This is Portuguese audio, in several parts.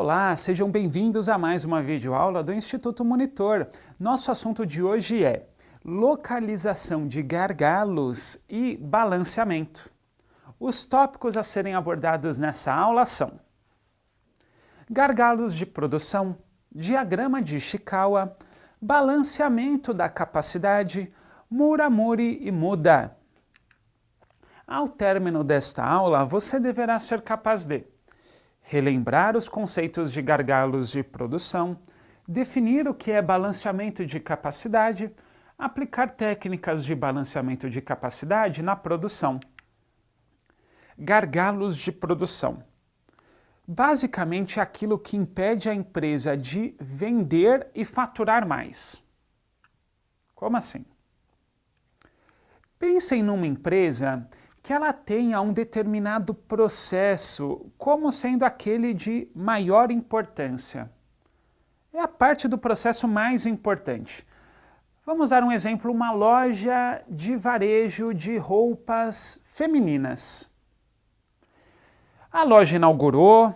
Olá, sejam bem-vindos a mais uma videoaula do Instituto Monitor. Nosso assunto de hoje é localização de gargalos e balanceamento. Os tópicos a serem abordados nessa aula são gargalos de produção, diagrama de Ishikawa, balanceamento da capacidade, Muramori e Muda. Ao término desta aula, você deverá ser capaz de relembrar os conceitos de gargalos de produção, definir o que é balanceamento de capacidade, aplicar técnicas de balanceamento de capacidade na produção. Gargalos de produção. Basicamente, aquilo que impede a empresa de vender e faturar mais. Como assim? Pensem numa empresa que ela tenha um determinado processo como sendo aquele de maior importância. É a parte do processo mais importante. Vamos dar um exemplo, uma loja de varejo de roupas femininas. A loja inaugurou,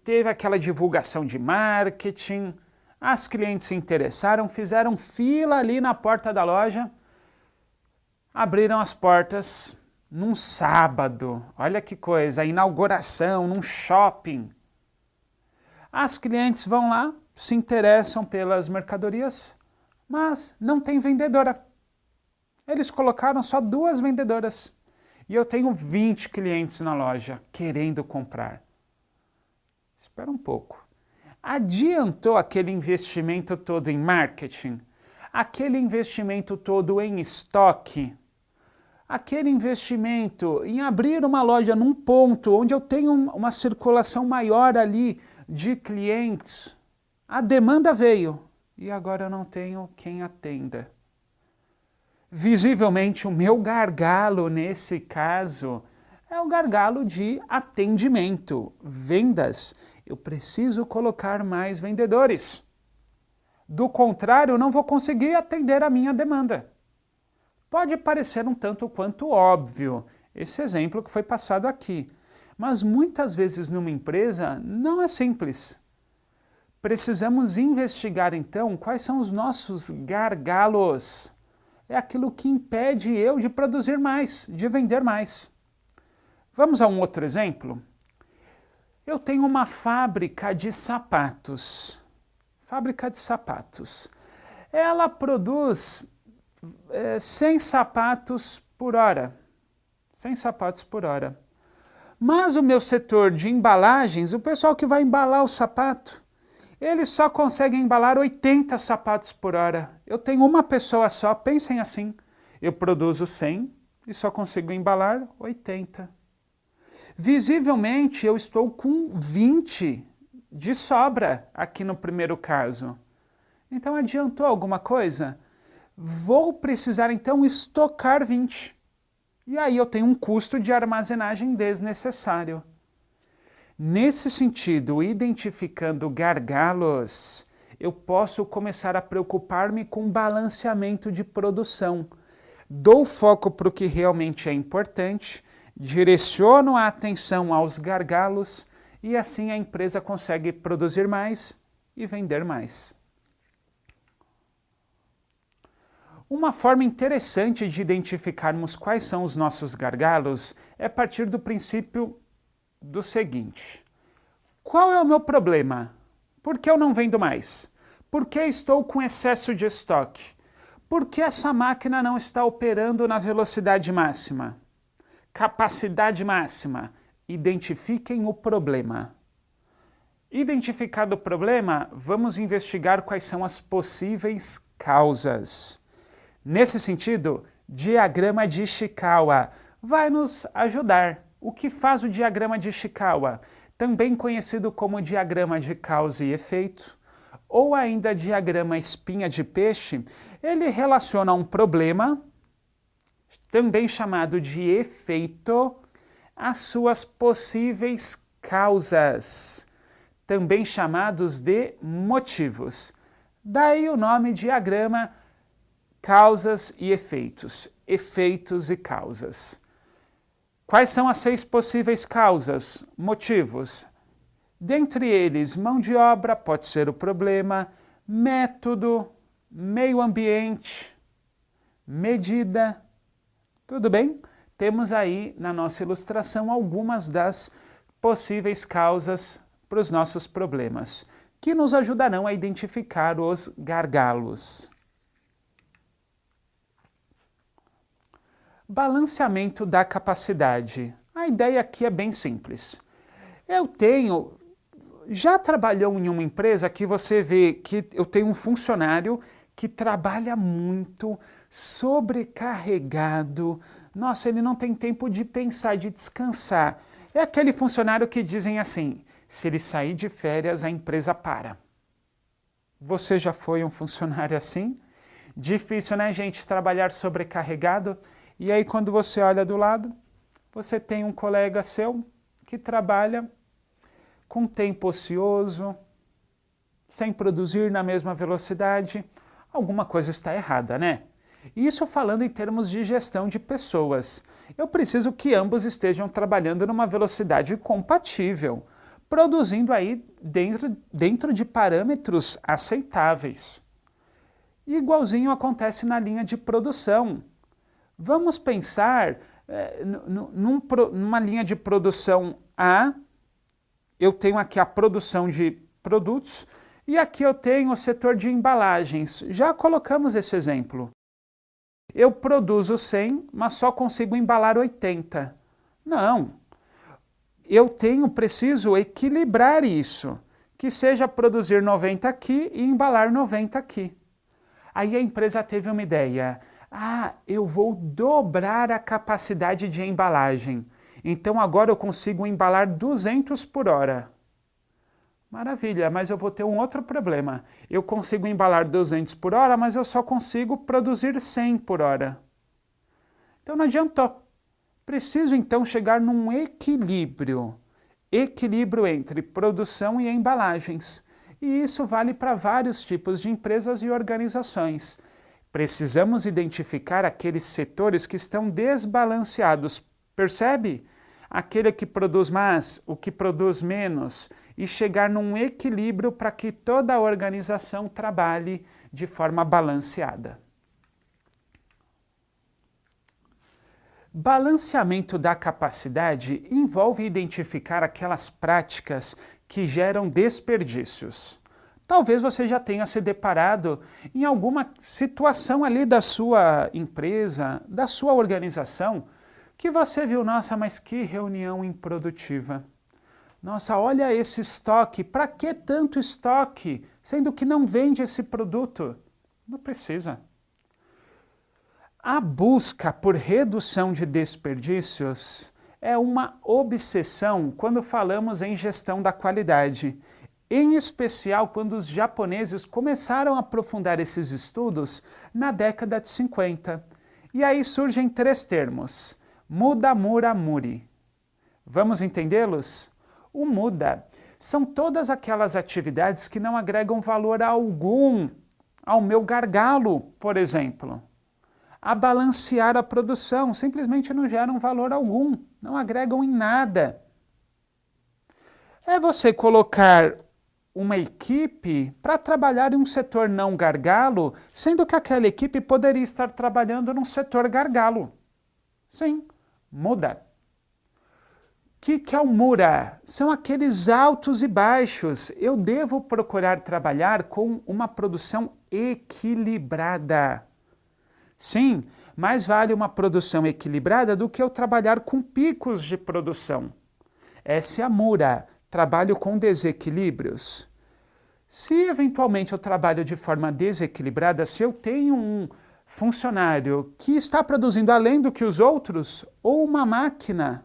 teve aquela divulgação de marketing, as clientes se interessaram, fizeram fila ali na porta da loja, abriram as portas num sábado, olha que coisa, a inauguração num shopping. As clientes vão lá, se interessam pelas mercadorias, mas não tem vendedora. Eles colocaram só 2 vendedoras. E eu tenho 20 clientes na loja querendo comprar. Espera um pouco. Adiantou aquele investimento todo em marketing? Aquele investimento todo em estoque? Aquele investimento em abrir uma loja num ponto onde eu tenho uma circulação maior ali de clientes, a demanda veio e agora eu não tenho quem atenda. Visivelmente o meu gargalo nesse caso é o gargalo de atendimento, vendas. Eu preciso colocar mais vendedores. Do contrário, eu não vou conseguir atender a minha demanda. Pode parecer um tanto quanto óbvio esse exemplo que foi passado aqui, mas muitas vezes numa empresa não é simples. Precisamos investigar então quais são os nossos gargalos. É aquilo que impede eu de produzir mais, de vender mais. Vamos a um outro exemplo? Eu tenho uma fábrica de sapatos. Fábrica de sapatos. Ela produz 100 sapatos por hora. 100 sapatos por hora. Mas o meu setor de embalagens, o pessoal que vai embalar o sapato, eles só conseguem embalar 80 sapatos por hora. Eu tenho uma pessoa só, pensem assim. Eu produzo 100 e só consigo embalar 80. Visivelmente, eu estou com 20 de sobra aqui no primeiro caso. Então, adiantou alguma coisa? Vou precisar, então, estocar 20. E aí eu tenho um custo de armazenagem desnecessário. Nesse sentido, identificando gargalos, eu posso começar a preocupar-me com balanceamento de produção. Dou foco para o que realmente é importante, direciono a atenção aos gargalos e assim a empresa consegue produzir mais e vender mais. Uma forma interessante de identificarmos quais são os nossos gargalos é a partir do princípio do seguinte: qual é o meu problema? Por que eu não vendo mais? Por que estou com excesso de estoque? Por que essa máquina não está operando na velocidade máxima? Capacidade máxima. Identifiquem o problema. Identificado o problema, vamos investigar quais são as possíveis causas. Nesse sentido, diagrama de Ishikawa vai nos ajudar. O que faz o diagrama de Ishikawa? Também conhecido como diagrama de causa e efeito, ou ainda diagrama espinha de peixe, ele relaciona um problema, também chamado de efeito, às suas possíveis causas, também chamados de motivos. Daí o nome diagrama causas e efeitos e causas. Quais são as 6 possíveis causas, motivos? Dentre eles, mão de obra pode ser o problema, método, meio ambiente, medida. Tudo bem? Temos aí na nossa ilustração algumas das possíveis causas para os nossos problemas, que nos ajudarão a identificar os gargalos. Balanceamento da capacidade. A ideia aqui é bem simples. Já trabalhou em uma empresa que você vê que eu tenho um funcionário que trabalha muito, sobrecarregado. Nossa, ele não tem tempo de pensar, de descansar. É aquele funcionário que dizem assim, se ele sair de férias, a empresa para. Você já foi um funcionário assim? Difícil, né, gente, trabalhar sobrecarregado? E aí, quando você olha do lado, você tem um colega seu que trabalha com tempo ocioso, sem produzir na mesma velocidade. Alguma coisa está errada, né? Isso falando em termos de gestão de pessoas. Eu preciso que ambos estejam trabalhando numa velocidade compatível, produzindo aí dentro de parâmetros aceitáveis. Igualzinho acontece na linha de produção. Vamos pensar numa linha de produção A. Eu tenho aqui a produção de produtos e aqui eu tenho o setor de embalagens. Já colocamos esse exemplo. Eu produzo 100, mas só consigo embalar 80. Não. Preciso equilibrar isso, que seja produzir 90 aqui e embalar 90 aqui. Aí a empresa teve uma ideia. Eu vou dobrar a capacidade de embalagem. Então agora eu consigo embalar 200 por hora. Maravilha, mas eu vou ter um outro problema. Eu consigo embalar 200 por hora, mas eu só consigo produzir 100 por hora. Então não adiantou. Preciso então chegar num equilíbrio. Equilíbrio entre produção e embalagens. E isso vale para vários tipos de empresas e organizações. Precisamos identificar aqueles setores que estão desbalanceados. Percebe? Aquele que produz mais, o que produz menos, e chegar num equilíbrio para que toda a organização trabalhe de forma balanceada. Balanceamento da capacidade envolve identificar aquelas práticas que geram desperdícios. Talvez você já tenha se deparado em alguma situação ali da sua empresa, da sua organização, que você viu, nossa, mas que reunião improdutiva. Nossa, olha esse estoque, para que tanto estoque, sendo que não vende esse produto? Não precisa. A busca por redução de desperdícios é uma obsessão quando falamos em gestão da qualidade, em especial quando os japoneses começaram a aprofundar esses estudos na década de 50. E aí surgem 3 termos. Muda, mura, muri. Vamos entendê-los? O muda são todas aquelas atividades que não agregam valor algum ao meu gargalo, por exemplo. A balancear a produção, simplesmente não geram valor algum, não agregam em nada. É você colocar uma equipe para trabalhar em um setor não gargalo, sendo que aquela equipe poderia estar trabalhando num setor gargalo. Sim. Muda. O que é o mura? São aqueles altos e baixos. Eu devo procurar trabalhar com uma produção equilibrada. Sim, mais vale uma produção equilibrada do que eu trabalhar com picos de produção. Essa é a mura. Trabalho com desequilíbrios. Se eventualmente eu trabalho de forma desequilibrada, se eu tenho um funcionário que está produzindo além do que os outros, ou uma máquina,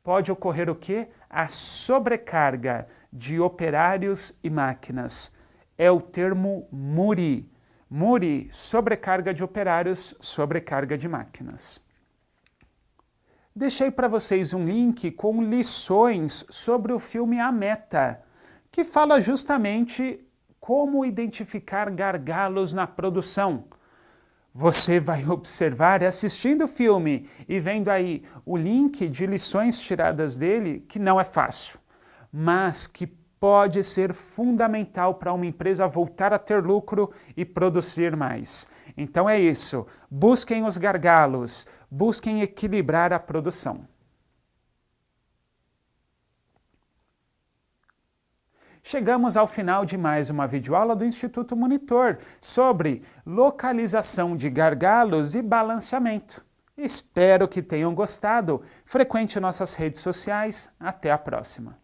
pode ocorrer o quê? A sobrecarga de operários e máquinas. É o termo muri. Muri, sobrecarga de operários, sobrecarga de máquinas. Deixei para vocês um link com lições sobre o filme A Meta, que fala justamente como identificar gargalos na produção. Você vai observar, assistindo o filme e vendo aí o link de lições tiradas dele, que não é fácil. mas que pode ser fundamental para uma empresa voltar a ter lucro e produzir mais. Então é isso, busquem os gargalos, busquem equilibrar a produção. Chegamos ao final de mais uma videoaula do Instituto Monitor sobre localização de gargalos e balanceamento. Espero que tenham gostado. Frequente nossas redes sociais. Até a próxima.